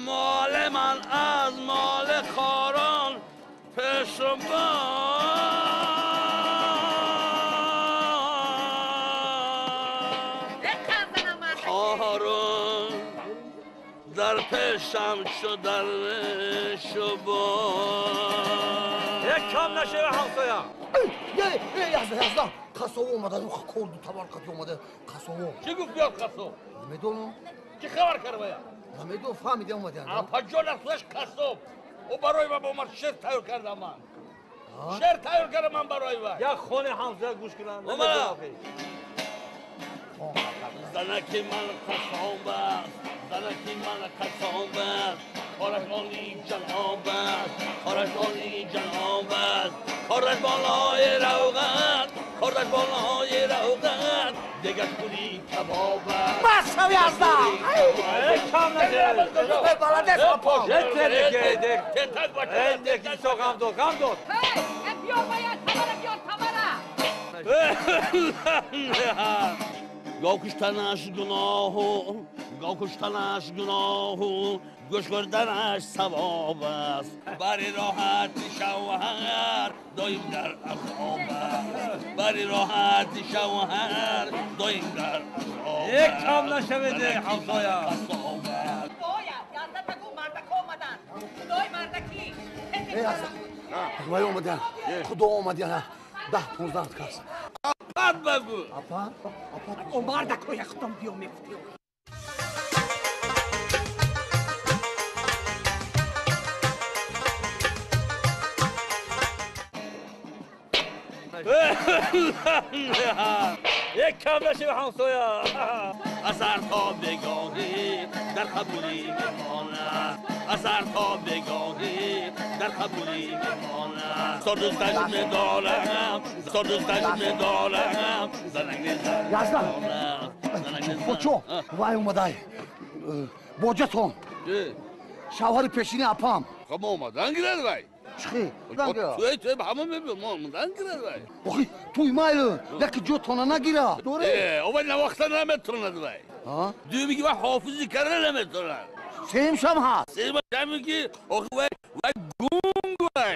مال من از مال خاران پشمان خاران در پیشم شد در شبان یک کم نشه به همسایا یزده قصاب اومده رو کردو تبارکتی اومده قصاب چی گفت بیاد قصاب؟ نمیدونم چی خبر کرده باید؟ نمیدونم فهمیده اومده اپا جان اصلش قصاب او برای من با من شعر تیار کردم من شعر تیار کردم من برای من یک خونه همسایا گوش کنم زنکی من قصاب است زنکی من قصاب است کارش عالی جناب است کارش عالی جناب است کارش بالای روغن کارش بالای روغن دیگر کنی کباب است مصر یزده یک کم نشه بلده سپا یک تلکه یک سوغم داد بیار باید تمره گاو کشتنش گناه و گاو کشتنش گناه و گوش کردنش ثواب است بری راحت شوهر دایم در عذاب است بری راحت شوهر دایم در عذاب یک کم نشه بده همسایا باید یازده بگو مردک اومدن خدای مردکی وای اومدن خدا اومدن 10-15 کس بد بگو اپا او مردک رو یختم بیو میفتی یک کم نشه به همسایا اثر تا بگاهی در قبولی میماند اثر تا بگاهی در قبولی میماند سردوستش ندارم سردوستش ندارم یزده بچو وای اومده باجتون شوهر پیشینی اپام خب ما اومدن گرد بای چی؟ توی به همه میبیم ما اومدن گرد بای آخی توی مایل لکی جو تونه نگیره دوره او باید نوقتا نمیتوند بای دوی میگی باید حافظی کرده نمیتوند سیم شم هست سیم شم میگی آخی وای گونگ بای